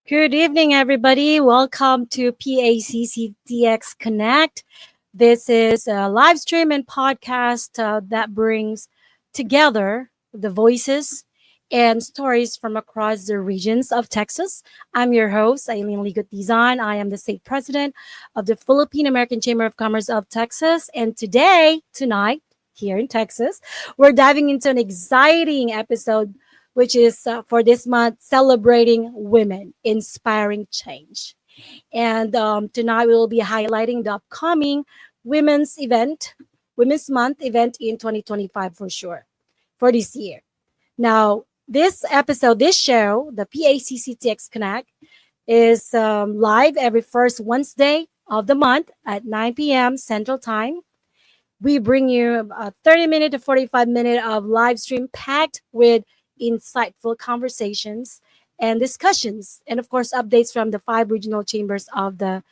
Good evening, everybody. Welcome to PACCTX Connect. This is a live stream and podcast that brings together the voices and stories from across the regions of Texas. I'm your host, Aileen Ligutizan. I am the state president of the Philippine American Chamber of Commerce of Texas. And tonight, here in Texas, we're diving into an exciting episode which is for this month celebrating women, inspiring change. And tonight we will be highlighting the upcoming women's event, Women's Month event in 2025 for sure, for this year. Now, this show, the PACCTX Connect, is live every first Wednesday of the month at 9 p.m. Central Time. We bring you a 30-minute to 45-minute of live stream packed with insightful conversations and discussions, and of course, updates from the five regional chambers of the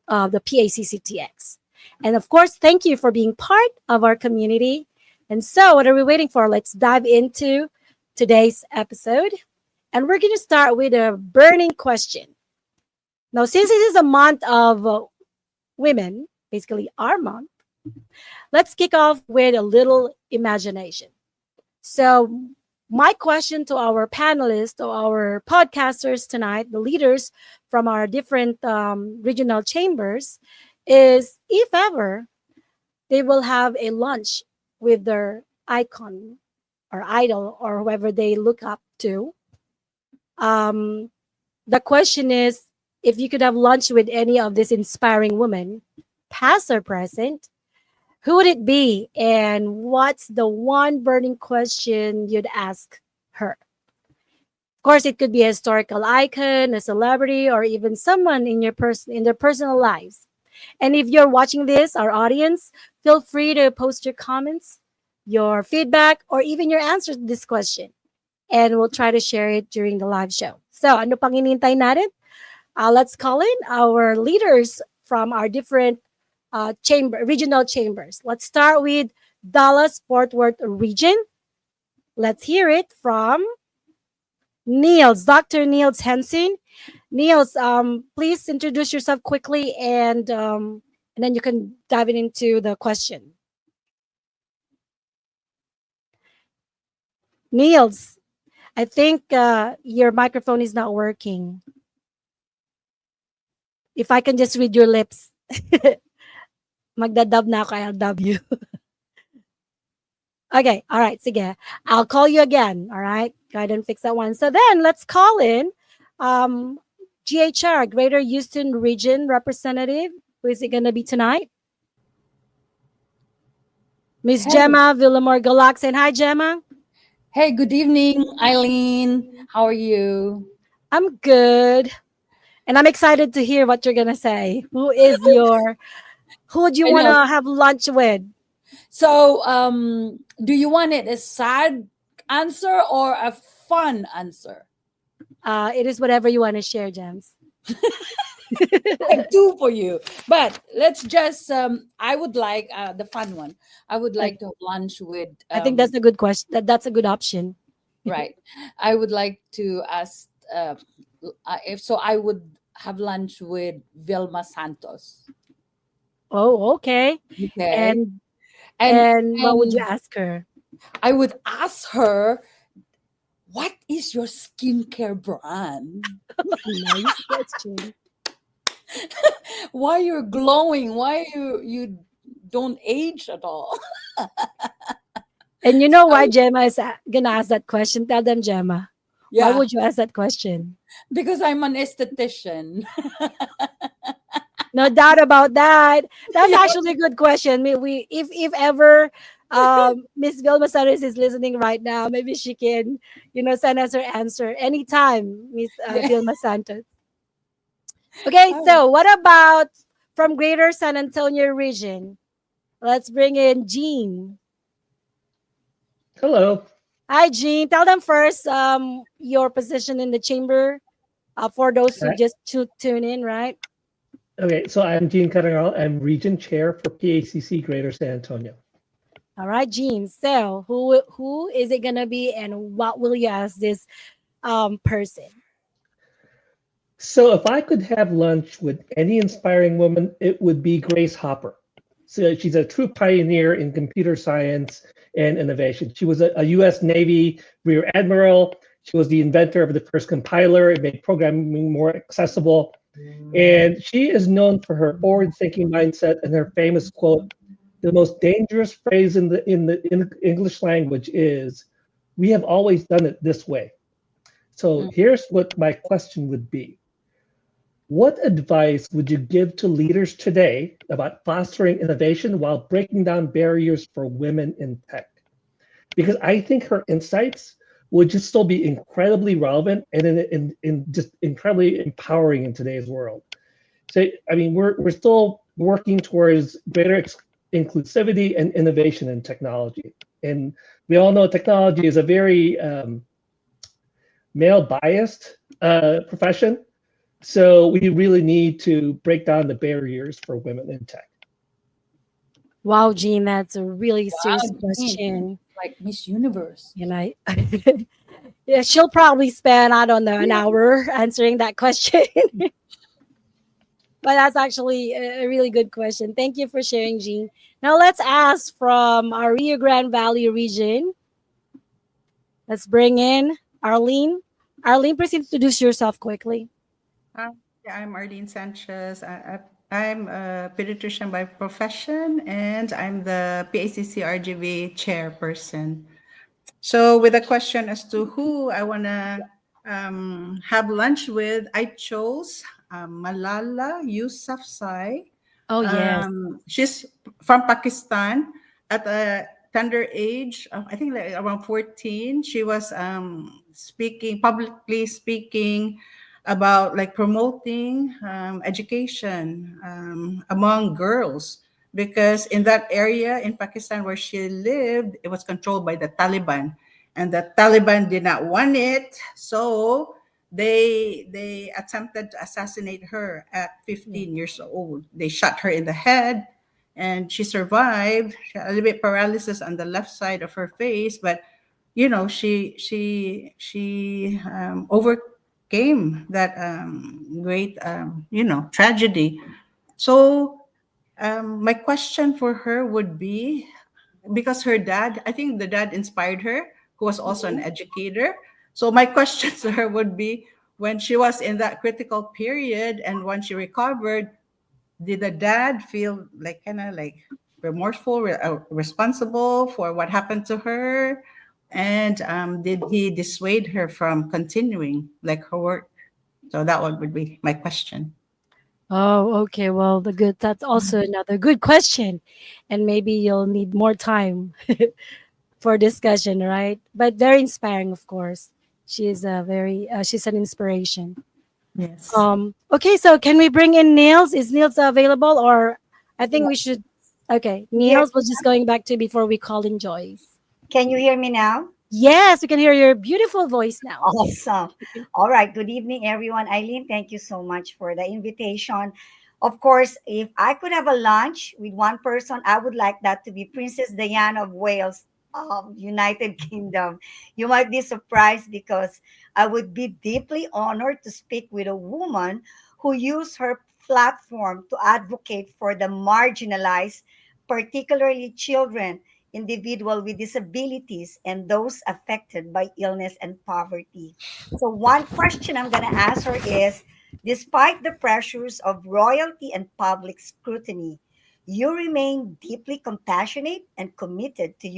PACCTX. And of course, thank you for being part of our community. And so, what are we waiting for? Let's dive into today's episode. And we're going to start with a burning question. Now, since this is a month of women, basically our month, let's kick off with a little imagination. So, my question to our panelists, to our podcasters tonight, the leaders from our different regional chambers, is if ever they will have a lunch with their icon or idol or whoever they look up to. The question is, if you could have lunch with any of these inspiring women, past or present, who would it be? And what's the one burning question you'd ask her? Of course, it could be a historical icon, a celebrity, or even someone in their personal lives. And if you're watching this, our audience, feel free to post your comments, your feedback, or even your answers to this question. And we'll try to share it during the live show. So, ano pang hinihintay natin? Let's call in our leaders from our different regional chambers. Let's start with Dallas-Fort Worth region. Let's hear it from Niels, Dr. Niels Henson. Niels, please introduce yourself quickly, and then you can dive into the question. Niels, I think your microphone is not working. If I can just read your lips. Magdadub na ako, I'll dub you. Okay, all right, sige. I'll call you again, all right? Go ahead and fix that one. So then, let's call in GHR, Greater Houston Region Representative. Who is it going to be tonight? Miss Hey. Gemma Villamor Galaxin. Hi, Gemma. Hey, good evening, Eileen. How are you? I'm good. And I'm excited to hear what you're going to say. Who would you I want know. to have lunch with? So, do you want it a sad answer or a fun answer? It is whatever you want to share, Gems. I do for you. But let's just, I would like the fun one. I would like to have lunch with, I think that's a good question. That's a good option. right. I would like to ask, if so, I would have lunch with Vilma Santos. Oh, okay. Okay. And And, and what would you and ask her? I would ask her, what is your skincare brand? Nice question. Why you're glowing? Why you don't age at all? And you know why So, Gemma is gonna ask that question? Tell them, Gemma. Why yeah, would you ask that question? because I'm an esthetician. No doubt about that. That's Yeah, actually a good question. We if ever Miss Vilma Saris is listening right now, maybe she can, send us her answer anytime, Miss yeah. Vilma Santos. Okay, Oh, so what about from Greater San Antonio region? Let's bring in Jean. Hello. Hi, Jean. Tell them first your position in the chamber for those who Right. just tune in, right? Okay, so I'm Dean Cuttinghall. I'm Region Chair for PACC Greater San Antonio. All right, Jean. So who is it gonna be, and what will you ask this person? So if I could have lunch with any inspiring woman, it would be Grace Hopper. So she's a true pioneer in computer science and innovation. She was a U.S. Navy Rear Admiral. She was the inventor of the first compiler. It made programming more accessible. And she is known for her forward-thinking mindset and her famous quote, "The most dangerous phrase in English language is, we have always done it this way." So Mm. here's what my question would be. What advice would you give to leaders today about fostering innovation while breaking down barriers for women in tech? Because I think her insights would just still be incredibly relevant and in just incredibly empowering in today's world. So, I mean, we're still working towards greater inclusivity and innovation in technology. And we all know technology is a very male biased profession. So we really need to break down the barriers for women in tech. Wow, Jean, that's a really serious Wow, Jean, question. like Miss Universe. And I, yeah, she'll probably spend, I don't know, an hour answering that question. But that's actually a really good question. Thank you for sharing, Jean. Now let's ask from our Rio Grande Valley region. Let's bring in Arlene. Arlene, please introduce yourself quickly. Hi, I'm Arlene Sanchez. I'm a pediatrician by profession, and I'm the PACC RGV chairperson. So, with a question as to who I want to have lunch with, I chose Malala Yousafzai. Oh, yes. She's from Pakistan. At a tender age, I think like around 14, she was publicly speaking about like promoting education among girls, because in that area in Pakistan where she lived, it was controlled by the Taliban, and the Taliban did not want it. So they attempted to assassinate her at Yeah. 15 years old. They shot her in the head, and she survived. She had a little bit paralysis on the left side of her face, but she overcame that great tragedy. So my question for her would be, because her dad, I think the dad inspired her, who was also an Mhm. educator. So my question to her would be, when she was in that critical period and when she recovered, did the dad feel like kind of like remorseful, responsible for what happened to her? And did he dissuade her from continuing like her work? So that one would be my question. Oh, okay. Well, that's also another good question. And maybe you'll need more time for discussion, right? But very inspiring, of course. She's an inspiration. Yes. Okay, so can we bring in Niels? Is Niels available, or I think we should? Okay, Hear Niels, we're just going back to before we call in Joyce. Can you hear me now? Yes, we can hear your beautiful voice now. Awesome. All right. Good evening, everyone. Eileen, thank you so much for the invitation. Of course, if I could have a lunch with one person, I would like that to be Princess Diana of Wales, United Kingdom. You might be surprised because I would be deeply honored to speak with a woman who used her platform to advocate for the marginalized, particularly children, individual with disabilities, and those affected by illness and poverty. So, one question I'm going to ask her is, despite the pressures of royalty and public scrutiny, you remain deeply compassionate and committed to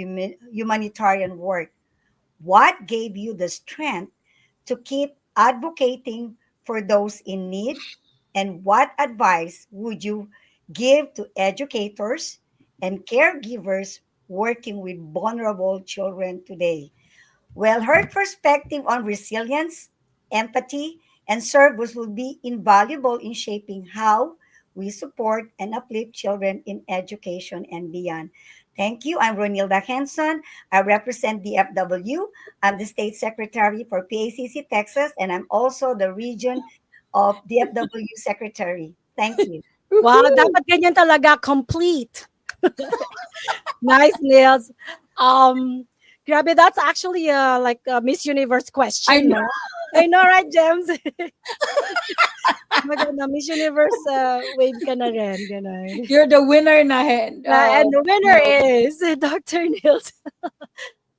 humanitarian work. What gave you the strength to keep advocating for those in need? And what advice would you give to educators and caregivers working with vulnerable children today? Well, her perspective on resilience, empathy, and service will be invaluable in shaping how we support and uplift children in education and beyond. Thank you. I'm Ronilda Henson. I represent DFW. I'm the State Secretary for PACC Texas, and I'm also the region of DFW Secretary. Thank you. Wow, Woohoo! dapat ganyan talaga, complete. Nice, Niels. Um, Grabe, that's actually like a Miss Universe I question, know. no? I know, right, Gems? Maganda, Miss Universe wave ka na rin, ganun. You're the winner na hen. And the winner No. is Dr. Nils.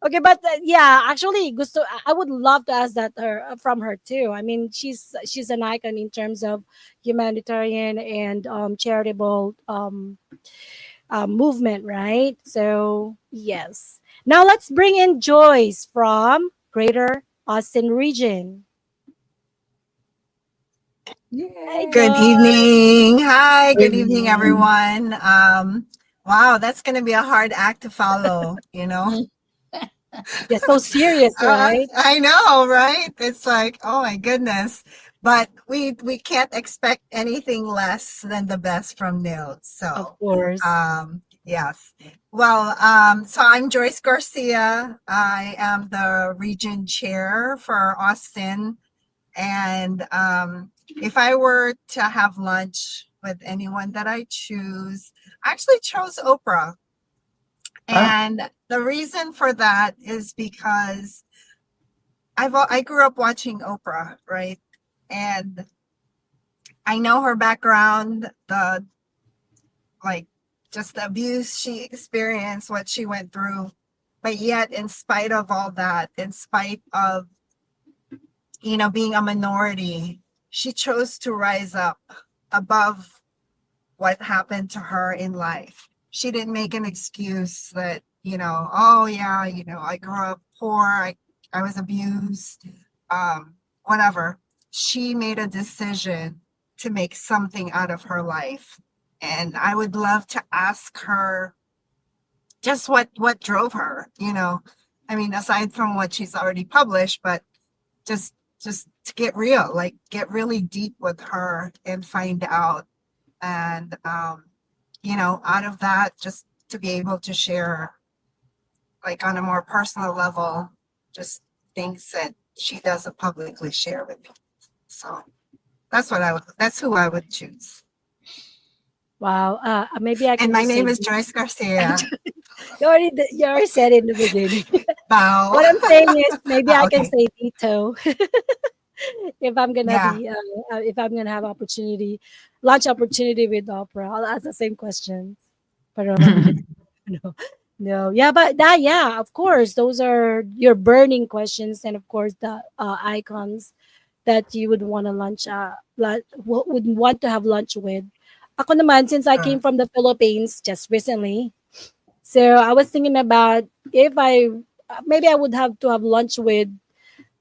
Okay, but yeah, actually, gusto I would love to ask that her from her too. I mean, she's an icon in terms of humanitarian and charitable movement, right? So yes. Now let's bring in Joyce from Greater Austin region. Hey, Yay. Good Joyce. evening. Hi, good evening, Amen. everyone. Wow, that's going to be a hard act to follow, you know? Mm. You're so serious, right? I know, right? It's like, oh my goodness. But we can't expect anything less than the best from Nils. Of So, course. yes. Well, so I'm Joyce Garcia. I am the region chair for Austin. And if I were to have lunch with anyone that I choose, I actually chose Oprah. Ah, And the reason for that is because I grew up watching Oprah, right? And I know her background, the like just the abuse she experienced, what she went through. But yet, in spite of all that, in spite of being a minority, she chose to rise up above what happened to her in life. She didn't make an excuse that, oh yeah, I grew up poor, I was abused, whatever. She made a decision to make something out of her life. And I would love to ask her just what drove her, I mean, aside from what she's already published, but just just to get real, like get really deep with her and find out. And out of that, just to be able to share, like on a more personal level, just things that she doesn't publicly share with me. So that's who I would choose. Wow. Maybe I And can my just say name is Joyce Garcia. you already said it in the beginning. Bow. What I'm saying is maybe I can Okay. say Dito if I'm gonna Yeah. be if I'm gonna have opportunity, lunch opportunity with Oprah. I'll ask the same questions. Pero mabilis. No, no, yeah, but that, yeah, of course, those are your burning questions, and of course the icons that you would want to lunch, would want to have lunch with. Ako naman, since I came Sure. from the Philippines just recently, so I was thinking about if I maybe I would have to have lunch with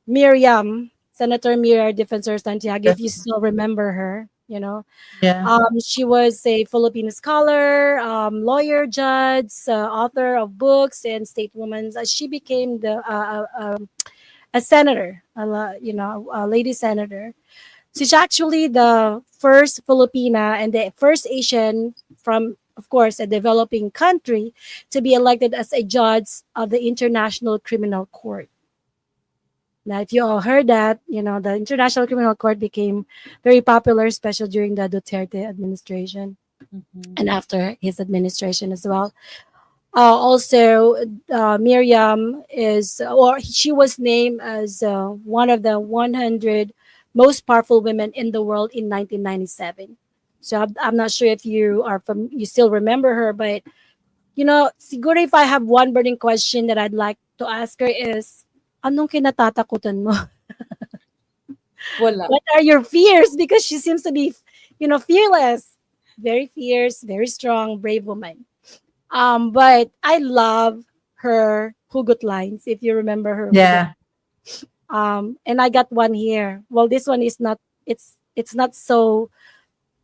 Miriam, Senator Miriam Defensor Santiago, if you still remember her, you know. Yeah. She was a Filipino scholar, lawyer, judge, author of books, and stateswoman. She became a senator, a lady senator. She's actually the first Filipina and the first Asian from, of course, a developing country to be elected as a judge of the International Criminal Court. Now, if you all heard that, the International Criminal Court became very popular, especially during the Duterte administration Mhm. and after his administration as well. Also, Miriam she was named as one of the 100 most powerful women in the world in 1997. So I'm not sure if you still remember her, but siguro if I have one burning question that I'd like to ask her is, anong kinatatakutan mo? Wala. What are your fears? Because she seems to be, fearless, very fierce, very strong, brave woman. But I love her hugot lines, if you remember her hugot. Yeah. And I got one here. Well, this one is not. It's not so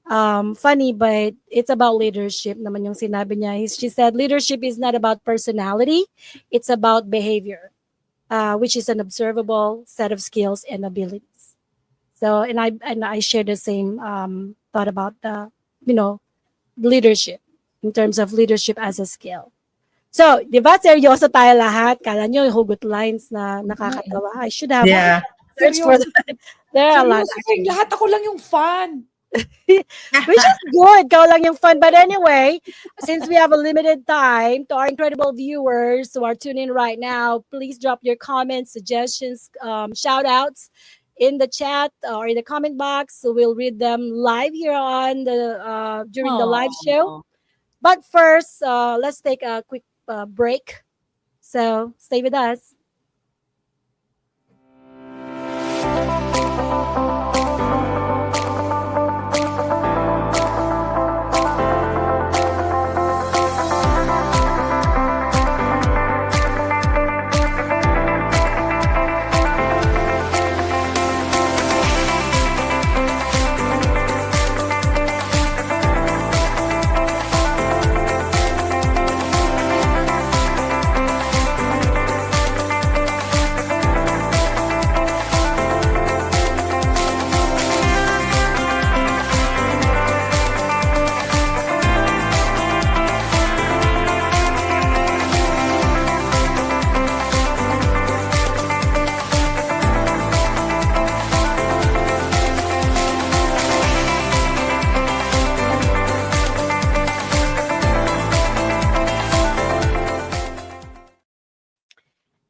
funny, but it's about leadership. Naman yung sinabi niya. She said, leadership is not about personality; it's about behavior, which is an observable set of skills and abilities. So, and I share the same thought about the you know leadership in terms of leadership as a skill. So, di ba seryoso tayo lahat? Kala nyo hugot lines na Nga eh. nakakatawa. I should have Bakit Yeah. searched for seryoso? that. There are a lot Seryoso kayong actually. lahat. Ako lang yung fan. Which is good. Kau lang yung fun. But anyway, since we have a limited time, to our incredible viewers who are tuning in right now, please drop your comments, suggestions, shout outs. in the chat or in the comment box. So we'll read them live here on the during the live show. Oh, But first, let's take a quick break. So stay with us.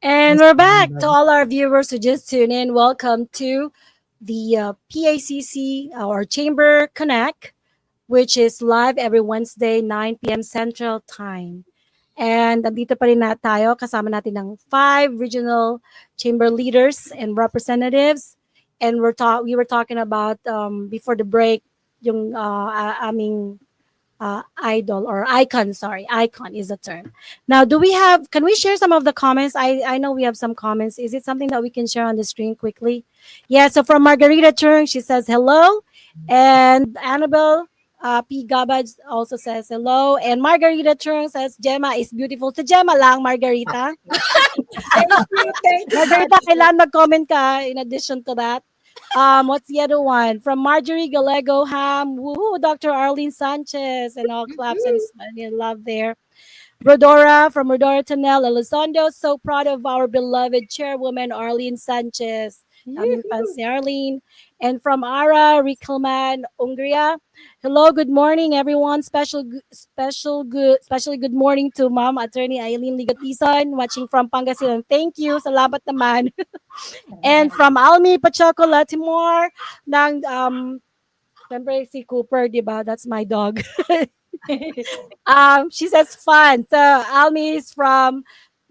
And we're back to all our viewers who just tuned in. Welcome to the PACC, our Chamber Connect, which is live every Wednesday, 9 p.m. Central Time. And nandito pa rin na tayo, kasama natin ng 5 regional chamber leaders and representatives. And we were talking about, before the break, yung aming idol or icon. Sorry, icon is the term. Now, can we share some of the comments? I know we have some comments. Is it something that we can share on the screen quickly? Yeah, so from Margarita Chung, she says hello. And Annabelle P. Gabaj also says hello. And Margarita Chung says Gemma is beautiful. So Gemma lang, Margarita. thank you, thank you. Margarita, kailan mag-comment ka in addition to that? What's the other one? From Marjorie Gallego Ham. Woohoo, Dr. Arlene Sanchez and all claps and love there. From Rodora Tanel Elizondo. So proud of our beloved chairwoman Arlene Sanchez. Aming fan si Arlene. And from Ara Rikelman, Hungria. Hello, good morning, everyone. Especially good morning to Ma'am Attorney Eileen Ligatisan, watching from Pangasinan. Thank you. Salamat naman. And from Almi Pachoco Latimore, ng remember si Cooper, di ba? That's my dog. She says fun. So Almi is from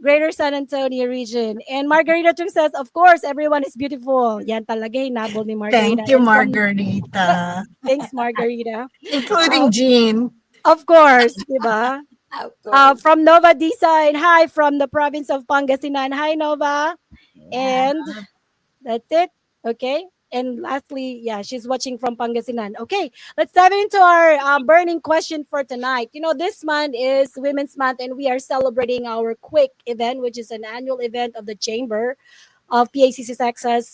Greater San Antonio region. And Margarita Chung says, of course, everyone is beautiful. Yan talaga, hinabol ni Margarita. Thank you, And Margarita. thanks, Margarita. Including Jean. Of course, di ba? From Nova Design. Hi, from the province of Pangasinan. Hi, Nova. And that's it. Okay. And lastly, yeah, she's watching from Pangasinan. Okay, let's dive into our burning question for tonight. You know, this month is Women's Month, and we are celebrating our Quick event, which is an annual event of the Chamber of PACC Texas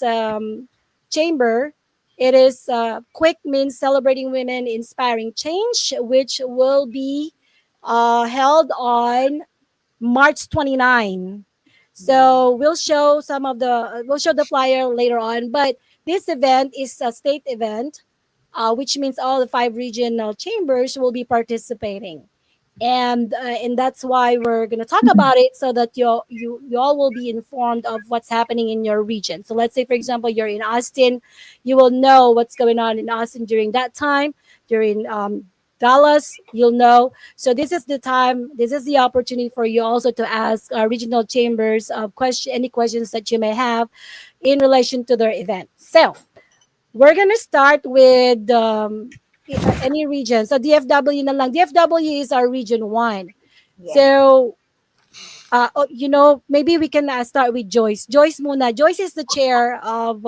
Chamber. It is Quick means celebrating women, inspiring change, which will be held on March 29. So we'll show the flyer later on. But this event is a state event, which means all the 5 regional chambers will be participating, and that's why we're gonna talk about it so that you all will be informed of what's happening in your region. So let's say, for example, you're in Austin, you will know what's going on in Austin during that time. During Dallas, you'll know. So this is the time, this is the opportunity for you also to ask regional chambers of any questions that you may have in relation to their event. So we're gonna start with any region. So DFW na lang. DFW is our region 1. Yeah. So maybe we can start with Joyce. Joyce muna. Joyce is the chair of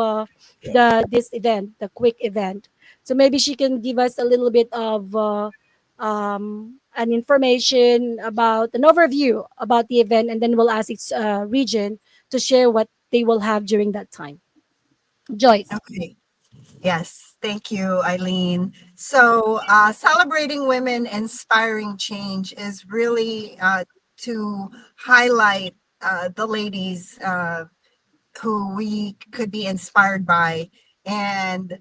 this event, the Quick event. So maybe she can give us a little bit of an information about an overview about the event, and then we'll ask each region to share what they will have during that time. Joyce. Okay. Yes, thank you, Eileen. So, celebrating women, inspiring change is really to highlight the ladies who we could be inspired by. And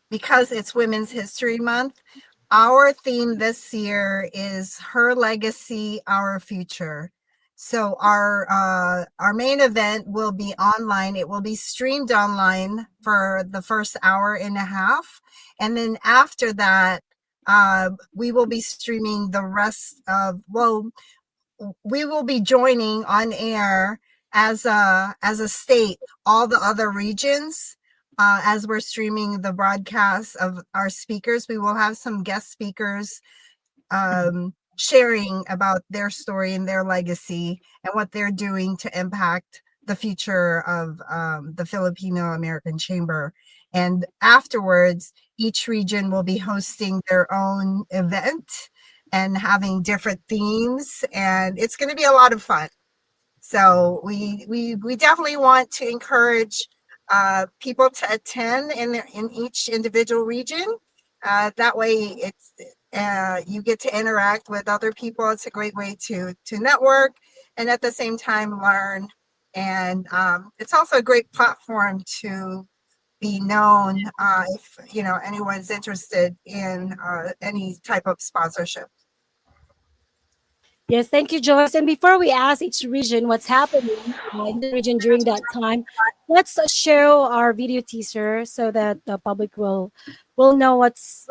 because it's Women's History Month, our theme this year is Her Legacy, Our Future. So our main event will be online. It will be streamed online for the first hour and a half, and then after that, we will be streaming the rest of. Well, we will be joining on air as a state all the other regions. As we're streaming the broadcast of our speakers, we will have some guest speakers sharing about their story and their legacy and what they're doing to impact the future of the Filipino American Chamber. And afterwards, each region will be hosting their own event and having different themes, and it's going to be a lot of fun. So we definitely want to encourage people to attend in each individual region. That way, it's you get to interact with other people. It's a great way to network and at the same time learn. And it's also a great platform to be known if anyone's interested in any type of sponsorship. Yes, thank you, Joyce. And before we ask each region what's happening in the region during that time, let's show our video teaser so that the public will know what's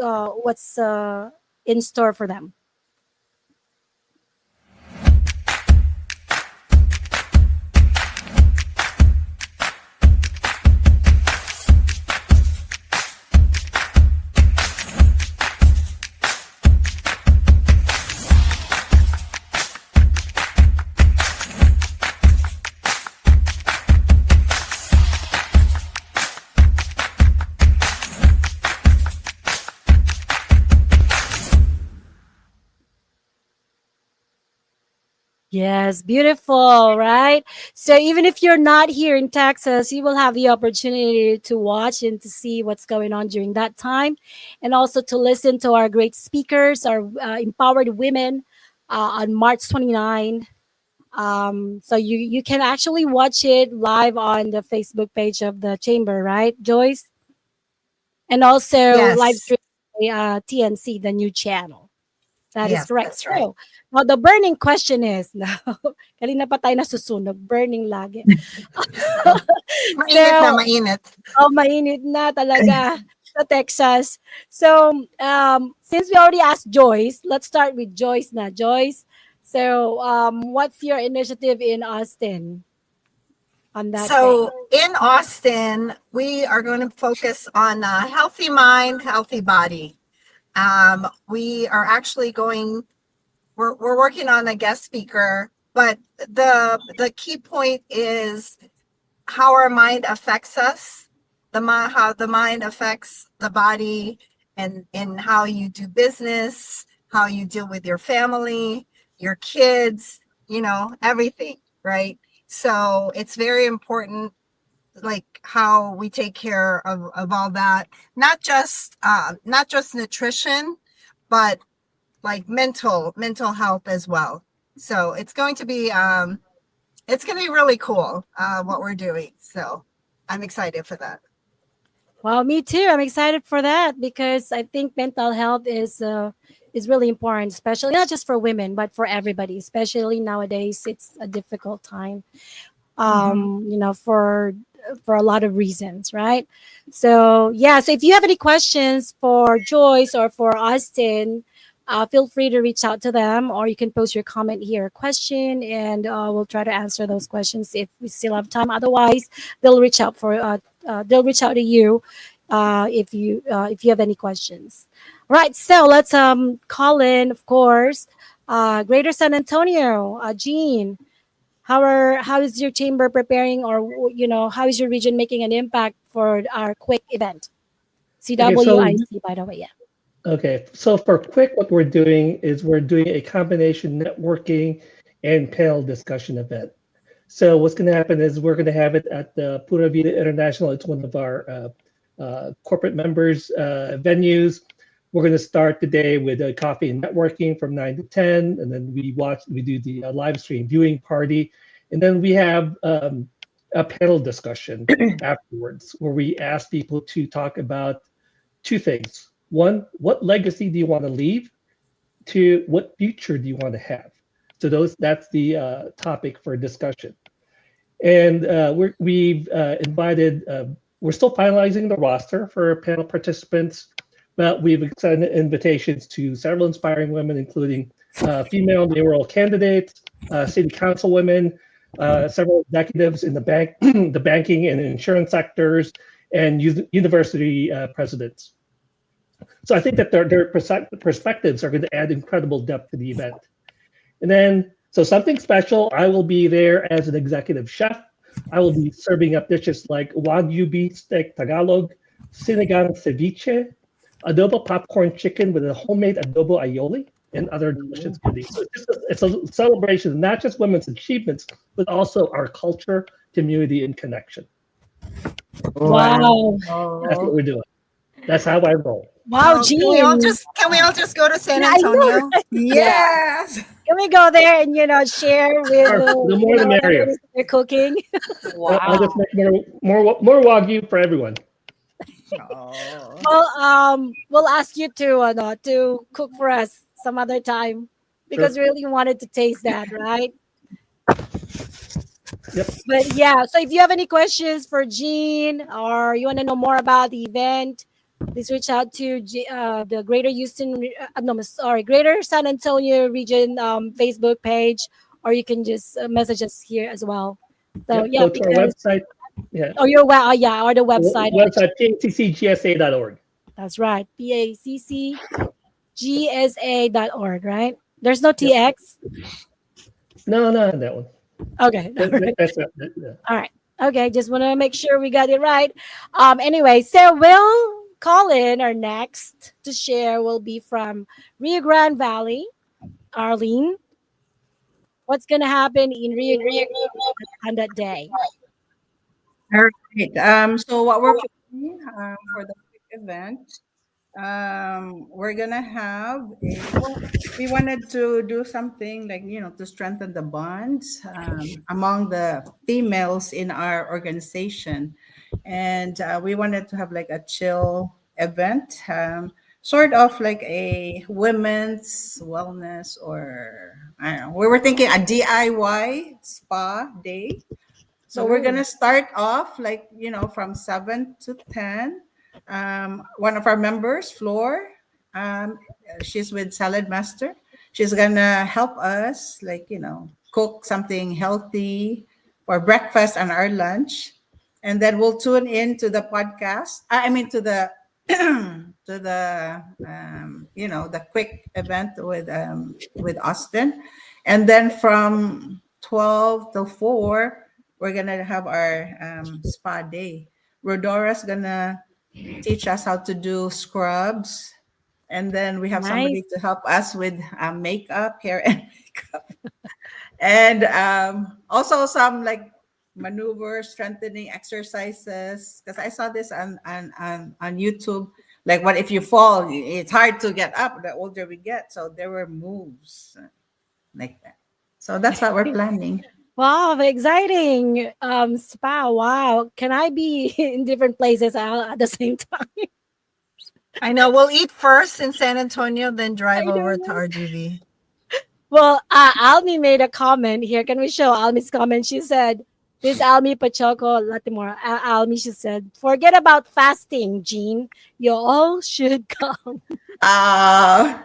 in store for them. Yes, beautiful, right? So even if you're not here in Texas, you will have the opportunity to watch and to see what's going on during that time, and also to listen to our great speakers, our empowered women on March 29. So you can actually watch it live on the Facebook page of the chamber, right, Joyce? And also live Yes, stream TNC, the new channel. That is yes, correct. that's right. So, now the burning question is, now, kanina pa tayo nasusunog, burning lagi. Mainit na So, mainit. oh, mainit na talaga sa Texas. So, since we already asked Joyce, let's start with Joyce na. Joyce, so what's your initiative in Austin on that day? So in Austin, we are going to focus on a healthy mind, healthy body. We are actually we're working on a guest speaker, but the key point is how our mind affects us, how the mind affects the body, and in how you do business, how you deal with your family, your kids, everything, right? So it's very important, like how we take care of all that, not just nutrition, but like mental health as well. So it's going to be really cool what we're doing. So I'm excited for that. Well, me too. I'm excited for that because I think mental health is really important, especially not just for women, but for everybody. Especially nowadays, it's a difficult time. Mm-hmm. For a lot of reasons, right? So yeah. So if you have any questions for Joyce or for Austin, feel free to reach out to them, or you can post your comment here, question, and we'll try to answer those questions if we still have time. Otherwise, they'll reach out for they'll reach out to you if you have any questions. Right. So let's call in, of course, Greater San Antonio, Jean. How is your chamber preparing, or how is your region making an impact for our quick event? Okay, so CWIC, by the way, yeah. okay, so for quick, what we're doing is we're doing a combination networking and panel discussion event. So what's going to happen is we're going to have it at the Pura Vida International. It's one of our corporate members venues. We're going to start the day with a coffee and networking from 9 to 10, and then we do the live stream viewing party, and then we have a panel discussion afterwards where we ask people to talk about two things. One, what legacy do you want to leave? Two, what future do you want to have? So that's the topic for discussion. And we've invited, we're still finalizing the roster for panel participants, but we've extended invitations to several inspiring women, including female mayoral candidates, city councilwomen, several executives in the the banking and insurance sectors, and university presidents. So I think that their perspectives are going to add incredible depth to the event. And then, so something special, I will be there as an executive chef. I will be serving up dishes like Wagyu beef steak Tagalog, sinigang ceviche, adobo popcorn chicken with a homemade adobo aioli, and other delicious goodies. So it's a celebration of not just women's achievements, but also our culture, community, and connection. Wow. That's what we're doing. That's how I roll. Wow, Can Jean. we all just go to San I know, Antonio? right? Yes. Can we go there and share with Sure. The more the whatever merrier. it is that they're cooking? I'll just make more Wagyu for everyone. Oh. Well, we'll ask you to cook for us some other time because we really wanted to taste that, right? Yep. But yeah, so if you have any questions for Jean or you want to know more about the event, please reach out to the Greater Greater San Antonio region Facebook page, or you can just message us here as well. So Go to our website. Yeah. Or or the website. Website paccgsa.org. That's right, paccgsa.org. Right? There's no TX. No, not that one. Okay. All right. That's it. Yeah. All right. Okay. Just want to make sure we got it right. Anyway, so we'll call in our next to share will be from Rio Grande Valley. Arlene, what's going to happen in Rio Grande on that day? All right. So what we're planning for the quick event, we're gonna have we wanted to do something like to strengthen the bonds among the females in our organization, and we wanted to have like a chill event, sort of like a women's wellness, or I don't know. We were thinking a DIY spa day. So we're gonna start off like from 7 to 10. One of our members, Floor, um, she's with Salad Master. She's gonna help us like cook something healthy for breakfast and our lunch, and then we'll tune in to the podcast. I mean to the to the the quick event with Austin, and then from 12 to 4 we're gonna have our spa day. Rodora's gonna teach us how to do scrubs, and then we have Nice. somebody to help us with makeup, hair, and makeup, and also some like maneuver strengthening exercises. Because I saw this on YouTube. Like, what if you fall? It's hard to get up the older we get. So there were moves like that. So that's what we're planning. Wow, exciting. Spa. Wow. Can I be in different places at the same time? I know. We'll eat first in San Antonio, then drive I know, over to right? RGV. Well, Almi made a comment here. Can we show Almi's comment? She said, this Almi Pachoco Latimora. Almi, she said, forget about fasting, Jean. You all should come. Uh,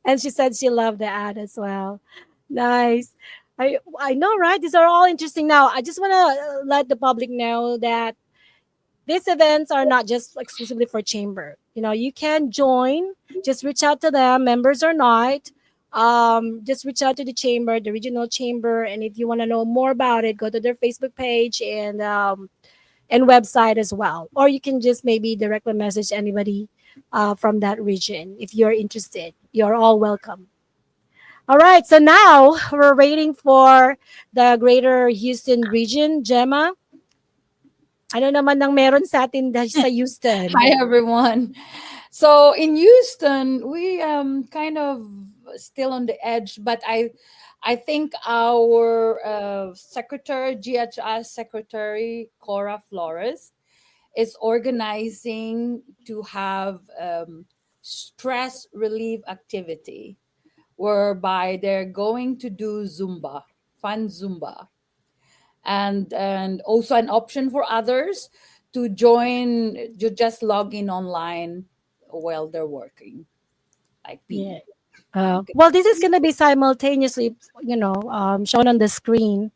And she said she loved the ad as well. Nice. I know, right? These are all interesting. Now, I just want to let the public know that these events are not just exclusively for chamber. You can join. Just reach out to them, members or not. Just reach out to the chamber, the regional chamber, and if you want to know more about it, go to their Facebook page and website as well. Or you can just maybe directly message anybody from that region if you're interested. You're all welcome. All right, so now we're waiting for the Greater Houston region. Gemma, ano naman nang meron sa atin sa Houston? Hi everyone. So in Houston, we kind of still on the edge, but I think our secretary, GHS secretary Cora Flores, is organizing to have stress relief activity whereby they're going to do Zumba, fun Zumba, and also an option for others to join, to just log in online while they're working, like Yeah. me. Okay. Well, this is going to be simultaneously, shown on the screen.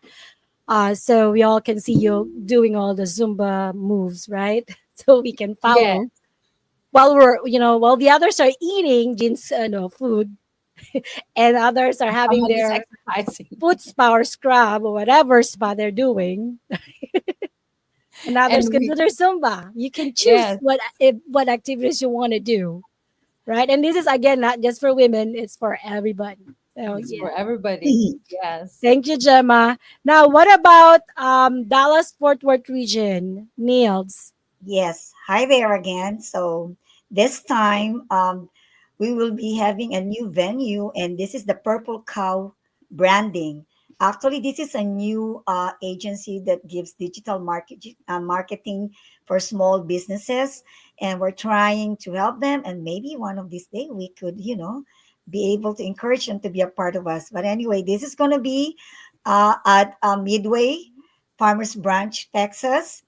So we all can see you doing all the Zumba moves, right? So we can Yeah, follow while the others are eating Jin's no, food, and others are having someone is their exercising. foot spa or scrub or whatever spa they're doing, and others And can we, do their Zumba. You can choose yes, what activities you want to do, right? And this is again not just for women; it's for everybody. So it's yeah. for everybody. Yes. Thank you, Gemma. Now, what about Dallas Fort Worth region, Niels? Yes, hi there again. So this time we will be having a new venue, and this is the Purple Cow branding. Actually, this is a new agency that gives digital marketing for small businesses, and we're trying to help them. And maybe one of these days we could, be able to encourage them to be a part of us. But anyway, this is going to be at Midway Farmers Branch, Texas.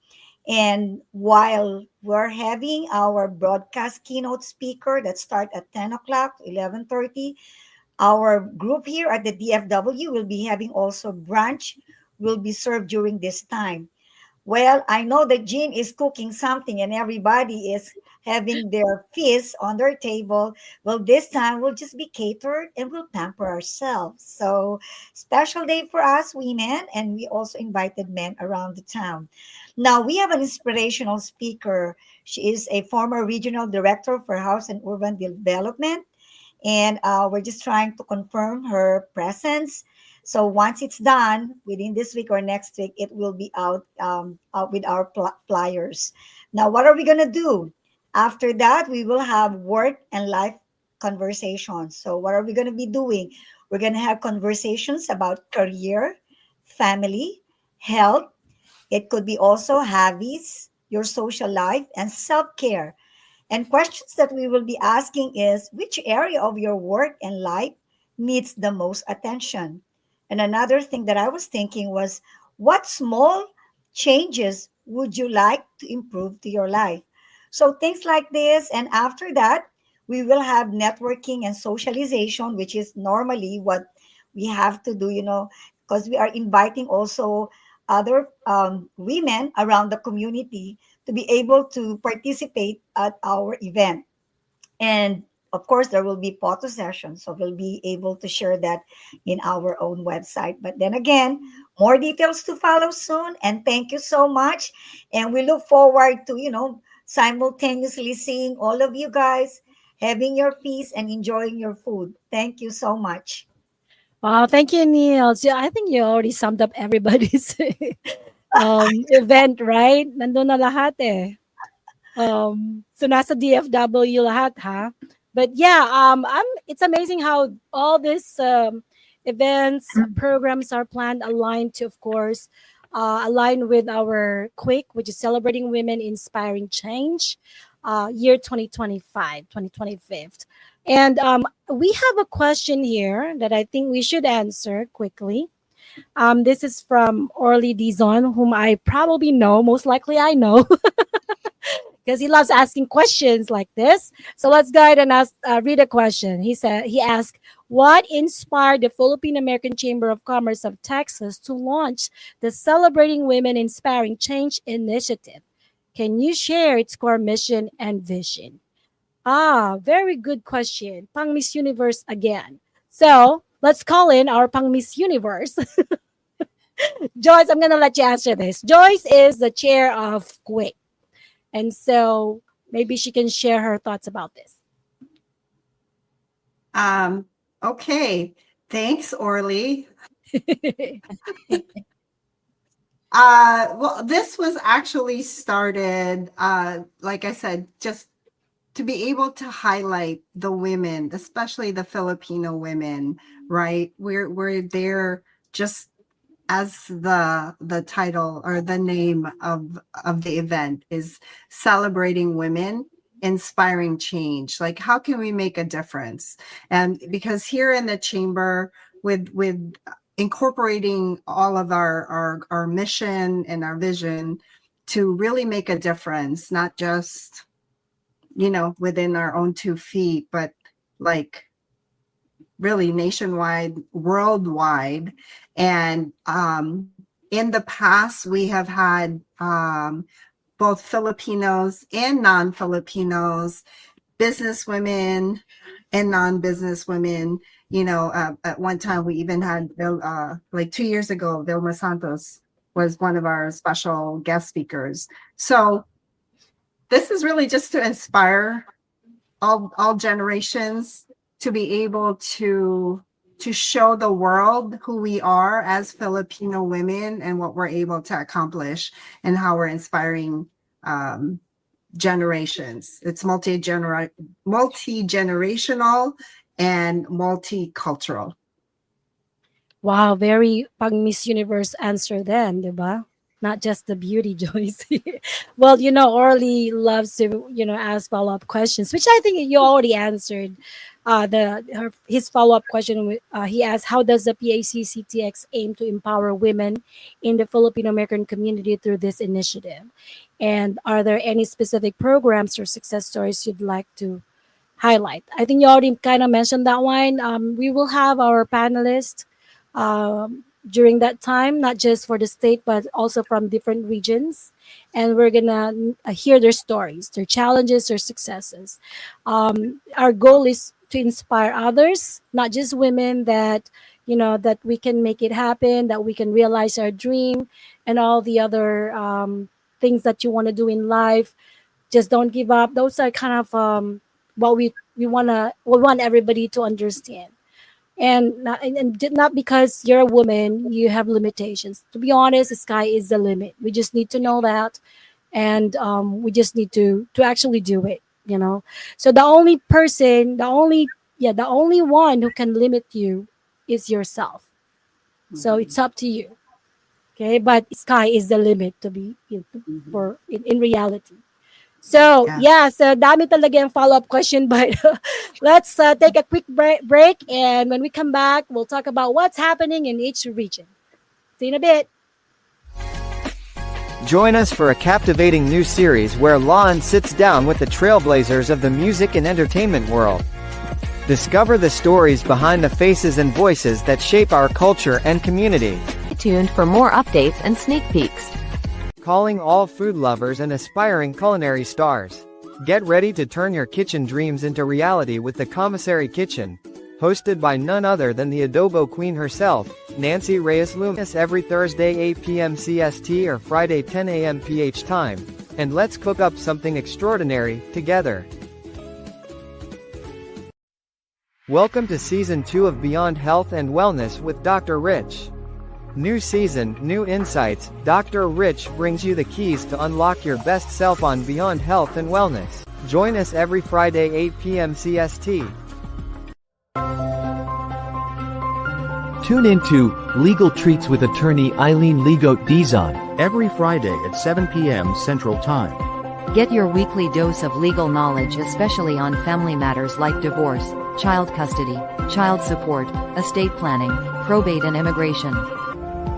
And while we're having our broadcast keynote speaker that start at 10 o'clock to 11:30, our group here at the DFW will be having also brunch will be served during this time. Well, I know that Jean is cooking something and everybody is having their feast on their table. Well, this time we'll just be catered and we'll pamper ourselves. So, special day for us women, and we also invited men around the town. Now, we have an inspirational speaker. She is a former regional director for House and Urban Development, and we're just trying to confirm her presence. So once it's done within this week or next week, it will be out with our flyers. Now, what are we gonna do? After that, we will have work and life conversations. So what are we gonna be doing? We're gonna have conversations about career, family, health. It could be also hobbies, your social life, and self care. And questions that we will be asking is which area of your work and life needs the most attention? And another thing that I was thinking was what small changes would you like to improve to your life? So things like this. And after that, we will have networking and socialization, which is normally what we have to do, because we are inviting also other women around the community to be able to participate at our event. And of course, there will be photo sessions, so we'll be able to share that in our own website. But then again, more details to follow soon. And thank you so much. And we look forward to, simultaneously seeing all of you guys having your feast and enjoying your food. Thank you so much. Wow, thank you, Niels. Yeah, I think you already summed up everybody's event, right? Nandun na lahat eh. So nasa DFW lahat, ha? But yeah, it's amazing how all these events, programs are planned aligned to, of course, align with our quick, which is celebrating women inspiring change, year 2025, 2025. And we have a question here that I think we should answer quickly. This is from Orly Dizon, whom I probably know, most likely I know, because he loves asking questions like this. So let's go ahead and read a question. He asked, "What inspired the Philippine American Chamber of Commerce of Texas to launch the Celebrating Women Inspiring Change initiative? Can you share its core mission and vision?" Ah, very good question. Pang Miss Universe again. So let's call in our Pang Miss Universe. Joyce, I'm gonna let you answer this. Joyce is the chair of Quick. And so maybe she can share her thoughts about this. Um, okay. Thanks, Orly. Well, this was actually started, like I said, just to be able to highlight the women, especially the Filipino women, right? We're there just as the title or the name of the event is celebrating women inspiring change? Like, how can we make a difference? And because here in the chamber, with incorporating all of our mission and our vision to really make a difference, not just, you know, within our own 2 feet, but like really nationwide, worldwide. And in the past, we have had both Filipinos and non-Filipinos, businesswomen and non-business women. You know, at one time we even had, like 2 years ago, Vilma Santos was one of our special guest speakers. So this is really just to inspire all generations to be able to show the world who we are as Filipino women and what we're able to accomplish and how we're inspiring generations. It's multi-generational and multicultural. Wow, very pang Miss Universe answer then, di ba? Not just the beauty, Joyce. Well, you know, Orly loves to, you know, ask follow-up questions, which I think you already answered. His follow-up question, he asked, how does the PACCTX aim to empower women in the Filipino American community through this initiative? And are there any specific programs or success stories you'd like to highlight? I think you already kind of mentioned that one. We will have our panelists during that time, not just for the state, but also from different regions. And we're going to hear their stories, their challenges, their successes. Our goal is to inspire others, not just women, that, you know, that we can make it happen, that we can realize our dream and all the other things that you want to do in life. Just don't give up. Those are kind of what we want everybody to understand. And not because you're a woman, you have limitations. To be honest, the sky is the limit. We just need to know that, and we just need to actually do it. You know, so the only person, the only one who can limit you is yourself. So it's up to you. Okay, but sky is the limit to be in reality. So, yeah, so dami talaga yung follow-up question, but let's take a quick break. And when we come back, we'll talk about what's happening in each region. See you in a bit. Join us for a captivating new series where Lon sits down with the trailblazers of the music and entertainment world. Discover the stories behind the faces and voices that shape our culture and community. Stay tuned for more updates and sneak peeks. Calling all food lovers and aspiring culinary stars. Get ready to turn your kitchen dreams into reality with the Commissary Kitchen, hosted by none other than the adobo queen herself, Nancy Reyes Loomis, every Thursday 8 p.m. CST or Friday 10 a.m. PH time. And let's cook up something extraordinary together. Welcome to Season 2 of Beyond Health and Wellness with Dr. Rich. New season, new insights. Dr. Rich brings you the keys to unlock your best self on Beyond Health and Wellness. Join us every Friday 8 p.m. CST. Tune into Legal Treats with attorney Eileen Ligote Dizon every Friday at 7 p.m. Central Time. Get your weekly dose of legal knowledge, especially on family matters like divorce, child custody, child support, estate planning, probate and immigration.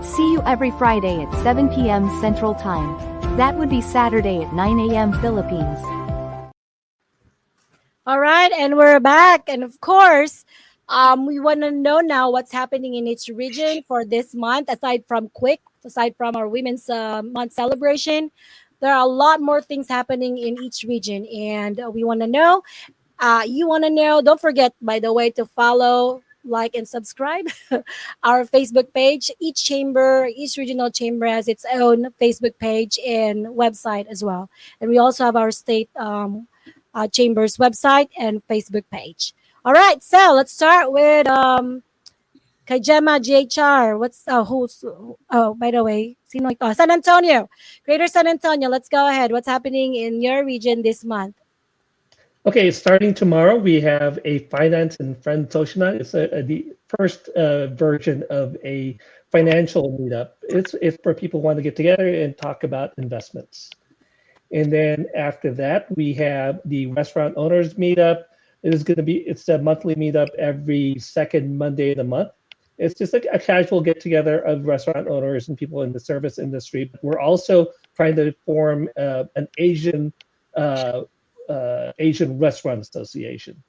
See you every Friday at 7 p.m. Central Time. That would be Saturday at 9 a.m. Philippines. All right, and we're back. And of course, we want to know now what's happening in each region for this month, aside from our Women's Month celebration. There are a lot more things happening in each region, and we want to know. You want to know, don't forget, by the way, to follow, like, and subscribe our Facebook page. Each regional chamber has its own Facebook page and website as well. And we also have our state chamber's website and Facebook page. All right, so let's start with Kajema GHR. By the way, San Antonio, Greater San Antonio. Let's go ahead. What's happening in your region this month? Okay, starting tomorrow, we have a Finance and Friends Social Night. It's the first version of a financial meetup. It's for people who want to get together and talk about investments. And then after that, we have the restaurant owners meetup. It's a monthly meetup every second Monday of the month. It's just a casual get together of restaurant owners and people in the service industry. But we're also trying to form an uh, Asian restaurant association.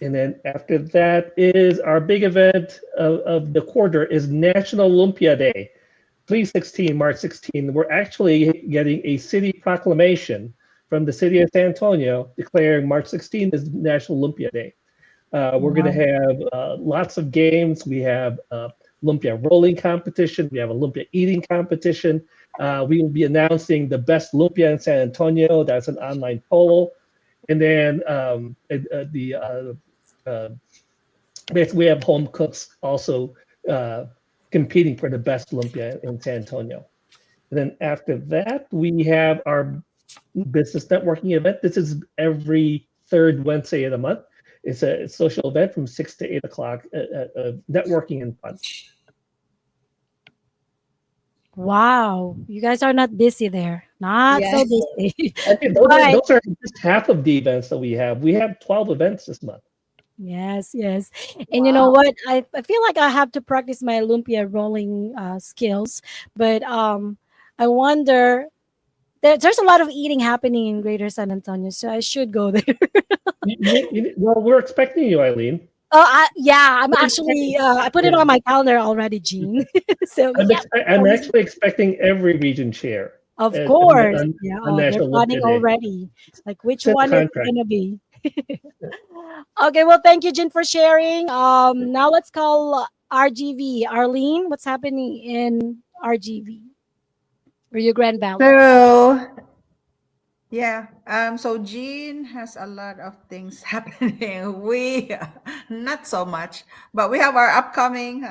And then after that is our big event of the quarter is National Lumpia Day, 3/16, March 16. We're actually getting a city proclamation from the city of San Antonio declaring March 16 is National Lumpia Day. We're going to have lots of games. We have lumpia rolling competition. We have a lumpia eating competition. We will be announcing the best lumpia in San Antonio. That's an online poll. And then basically we have home cooks also competing for the best lumpia in San Antonio. And then after that, we have our business networking event. This is every third Wednesday of the month. It's a social event from 6 to 8 o'clock, networking and fun. Wow, you guys are not busy there. Not Yes. so busy. I think Right. those are just half of the events that we have. We have 12 events this month. Yes, yes. And you know what? I feel like I have to practice my lumpia rolling skills, but I wonder there's a lot of eating happening in Greater San Antonio, so I should go there. Well, we're expecting you, Eileen. Yeah, I'm actually I put it on my calendar already, Jean. So yeah, I'm actually expecting every region chair of at, course. on, Yeah, on they're National planning Lumpia Day. already. Like which It's in the one is it contract. gonna be? Okay, well, thank you, Jin, for sharing. Now let's call RGV. Arlene, what's happening in RGV or your Grand Valley? So yeah, so Jean has a lot of things happening. We not so much, but we have our upcoming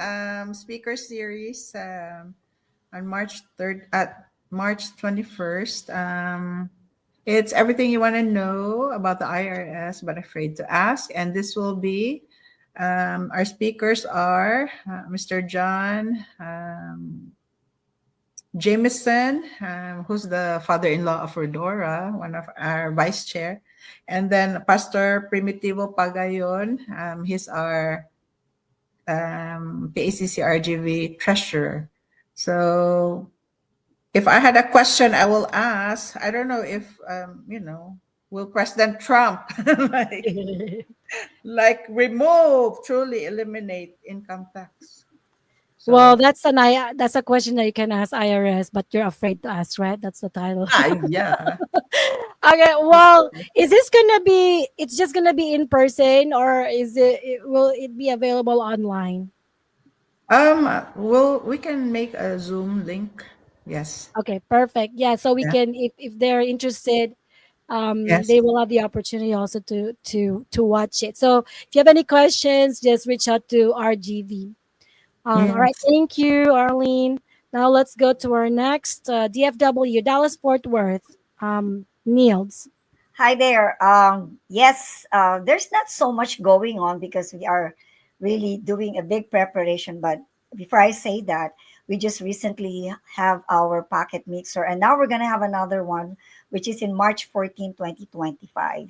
speaker series on March 3rd at March 21st. It's everything you want to know about the IRS but afraid to ask, and this will be our speakers are Mr. John Jameson, who's the father-in-law of Rodora, one of our vice chair, and then Pastor Primitivo Pagayon. He's our PACC RGV treasurer. So if I had a question, I will ask. I don't know if will President Trump like remove, truly eliminate income tax? Well, So that's a question that you can ask IRS, but you're afraid to ask, right? That's the title. yeah. Okay, well, is this gonna be? It's just gonna be in person, or will it be available online? Well, we can make a Zoom link. Yes. Okay, perfect. Yeah, so we Yeah. can, if they're interested, Yes. they will have the opportunity also to watch it. So if you have any questions, just reach out to RGV. All right, Yes. thank you, Arlene. Now let's go to our next DFW, Dallas Fort Worth. Niels. Hi there. Yes, there's not so much going on because we are really doing a big preparation. But before I say that, we just recently have our pocket mixer, and now we're gonna have another one, which is in March 14, 2025.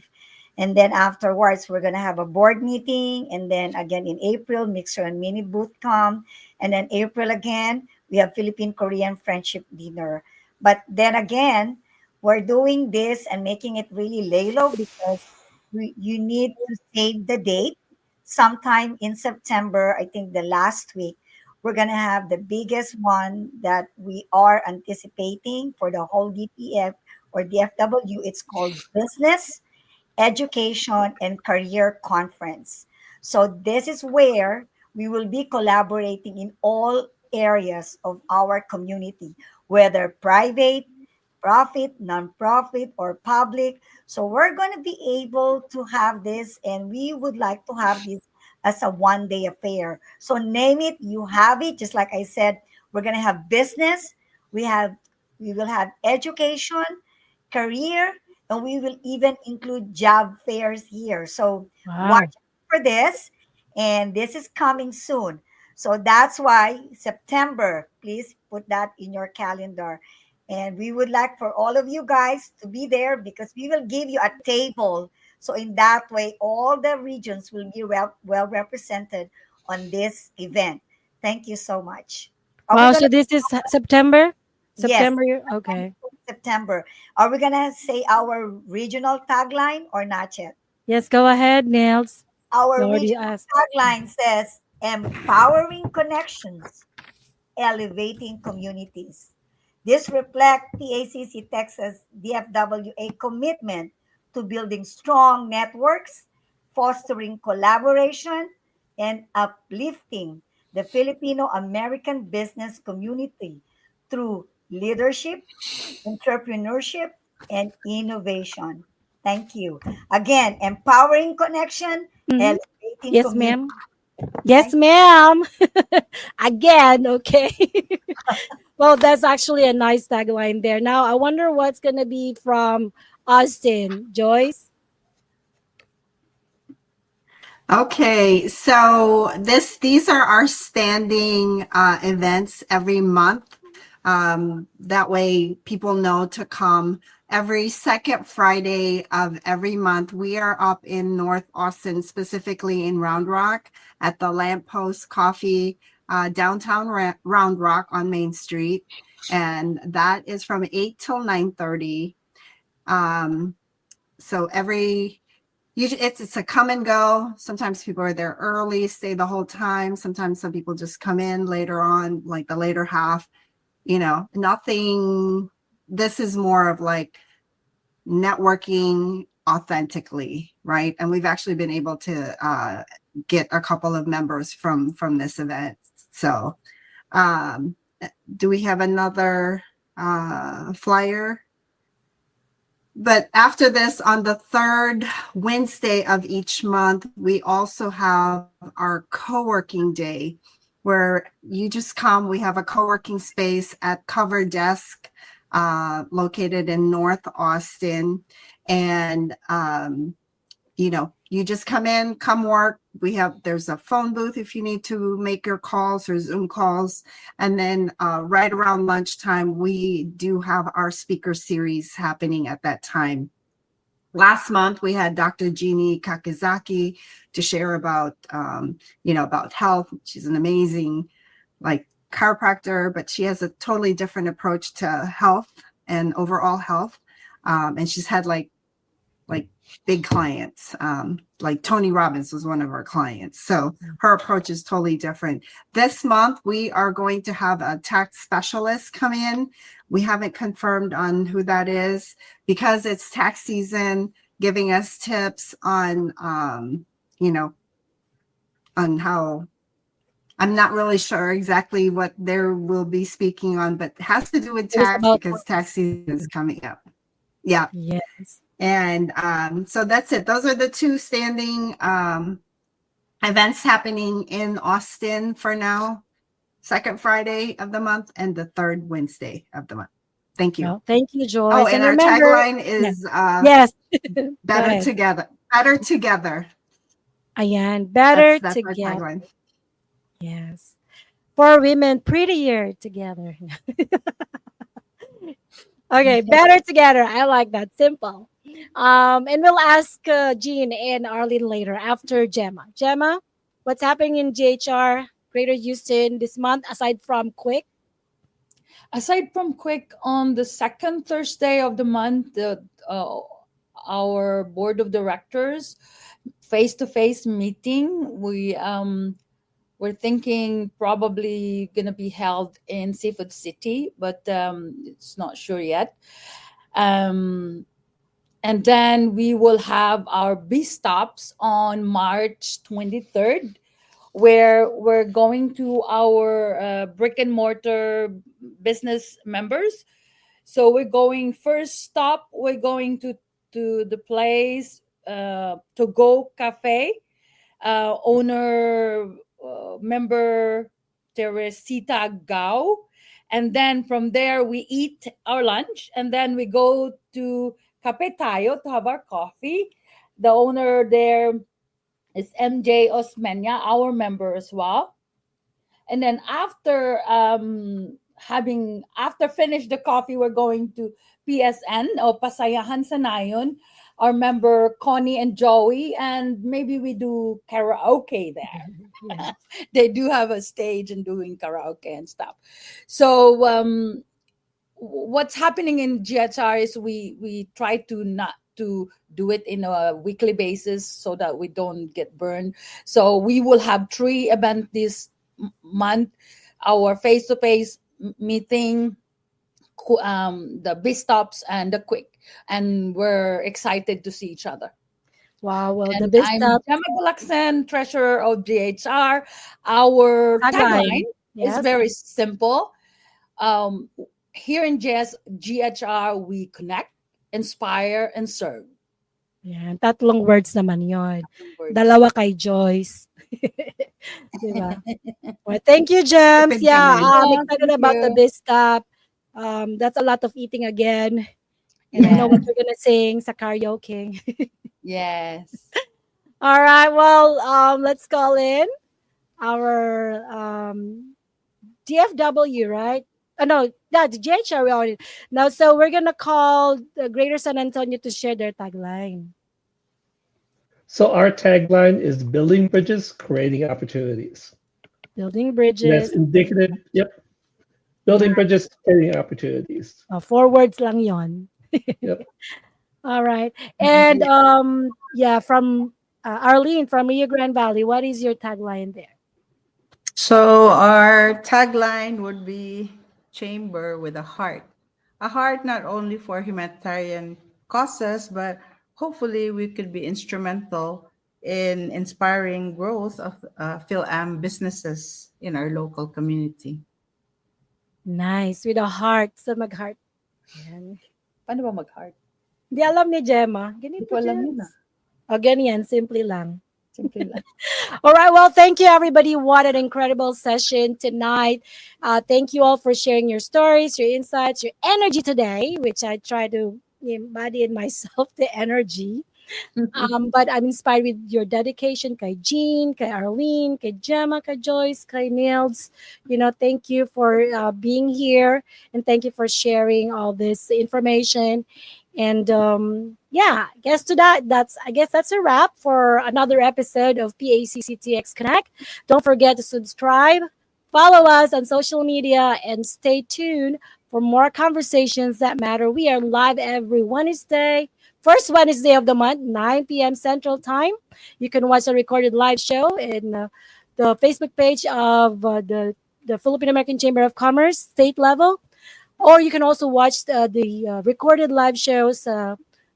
And then afterwards, we're gonna have a board meeting, and then again in April, mixer and mini booth come, and then April again, we have Philippine Korean friendship dinner. But then again, we're doing this and making it really lay low because you need to save the date sometime in September. I think the last week, we're going to have the biggest one that we are anticipating for the whole DPF or DFW. It's called Business Education and Career Conference. So this is where we will be collaborating in all areas of our community, whether private, profit, non-profit, or public. So we're going to be able to have this, and we would like to have this as a one-day affair. So name it, you have it. Just like I said, we're going to have business, we will have education, career, and we will even include job fairs here. So Wow. watch for this, and this is coming soon. So that's why September, please put that in your calendar. And we would like for all of you guys to be there because we will give you a table. So in that way, all the regions will be well represented on this event. Thank you so much. Are we Wow, gonna so this is September? yes, September, okay. September. Are we gonna say our regional tagline or not yet? Yes, go ahead, Nails. You Our already regional asked. tagline says empowering connections, elevating communities. This reflects PACC Texas DFWA commitment to building strong networks, fostering collaboration, and uplifting the Filipino American business community through leadership, entrepreneurship, and innovation. Thank you. Again, empowering connection, Mhm. elevating Yes, community. ma'am. Yes, Thank ma'am. Again, okay. Well, that's actually a nice tagline there. Now, I wonder what's going to be from Austin. Joyce? Okay, so these are our standing events every month. That way people know to come every second Friday of every month. We are up in North Austin, specifically in Round Rock at the Lamppost Coffee, downtown Round Rock on Main Street. And that is from 8 till 9:30. So usually it's a come and go. Sometimes people are there early, stay the whole time. Sometimes some people just come in later on, like the later half, nothing. This is more of like networking authentically, right? And we've actually been able to get a couple of members from this event. So do we have another flyer? But after this, on the third Wednesday of each month, we also have our co-working day where you just come. We have a co-working space at Cover Desk located in North Austin. And you just come in, come work. There's a phone booth if you need to make your calls or Zoom calls. And then right around lunchtime, we do have our speaker series happening at that time. Last month, we had Dr. Jeannie Kakizaki to share about health. She's an amazing chiropractor, but she has a totally different approach to health and overall health. And she's had like big clients, like Tony Robbins was one of our clients. So her approach is totally different. This month, we are going to have a tax specialist come in. We haven't confirmed on who that is because it's tax season, giving us tips on how. I'm not really sure exactly what they will be speaking on, but it has to do with It was tax about because tax season is coming up. Yeah. yes. And so that's it. Those are the two standing events happening in Austin for now. Second Friday of the month and the third Wednesday of the month. Thank you. Well, thank you, Oh, Joyce. and And our remember, tagline is yes. Go better ahead. together. Better together. Ayan, better That's our together. tagline. Yes. For women, prettier together. Okay, better together. I like that. Simple. And we'll ask Jean and Arlene later after Gemma. Gemma, what's happening in GHR Greater Houston this month aside from Quick? Aside from Quick, on the second Thursday of the month, our board of directors face-to-face meeting. We're thinking probably gonna be held in Seafood City, but it's not sure yet. And then we will have our B stops on March 23rd, where we're going to our brick and mortar business members. So we're going first stop. We're going to the place to go cafe. Owner member Teresita Gao, and then from there we eat our lunch, and then we go to Cafe Tayo to have our coffee. The owner there is MJ Osmeña, our member as well. And then after having, after finish the coffee, we're going to PSN o Pasayahan sa Nayon. Our member Connie and Joey, and maybe we do karaoke there. Yeah. They do have a stage and doing karaoke and stuff. So what's happening in GHR is we try to not to do it in a weekly basis so that we don't get burned. So we will have 3 events this month: our face-to-face meeting, the B stops, and the quick. And we're excited to see each other. Wow. Well, the And best I'm Gemma Gulaksen, treasurer of GHR. Our tagline is Yes. very simple. Here in GHR, we connect, inspire, and serve. Yan. Tatlong words naman yon. Words. Dalawa kay Joyce. Diba? Well, thank you, Gems. Tipid Yeah, kami. I'm Yeah, excited thank about the you. biz stop. That's a lot of eating again. And I know what you're gonna sing sa karaoke. Yes. All right. Well, let's call in our DFW, right? No, that's JHR we already. Now, so we're gonna call the Greater San Antonio to share their tagline. So our tagline is building bridges, creating opportunities. Building And bridges. that's indicative. Yep. Building bridges, creating opportunities. 4 words lang yon. Yep. All right. And yeah, from Arlene from Rio Grande Valley, what is your tagline there? So our tagline would be chamber with a heart. A heart not only for humanitarian causes, but hopefully we could be instrumental in inspiring growth of PhilAm businesses in our local community. Nice. With a heart. So mag-heart. Yan. Paano ba mag-heart? Di alam ni Gemma. Hindi Ganito ko alam yun Gems. O ganyan, simple lang. Simple lang. All right. Well, thank you, everybody. What an incredible session tonight. Thank you all for sharing your stories, your insights, your energy today, which I try to embody in myself, the energy. But I'm inspired with your dedication, kay Jean, kay Arlene, kay Gemma, kay Joyce, kay Nils. Thank you for being here, and thank you for sharing all this information. And yeah, I guess that's a wrap for another episode of PACCTX Connect. Don't forget to subscribe, follow us on social media, and stay tuned for more conversations that matter. We are live every Wednesday, first Wednesday of the month, 9 p.m. Central Time. You can watch a recorded live show in the Facebook page of the Philippine American Chamber of Commerce state level. Or you can also watch the recorded live shows,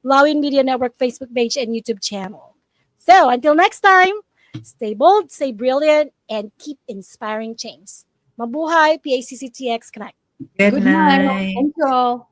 Lawin Media Network Facebook page and YouTube channel. So until next time, stay bold, stay brilliant, and keep inspiring change. Mabuhay, PACCTX Connect. Good Good night. night. Thank you all.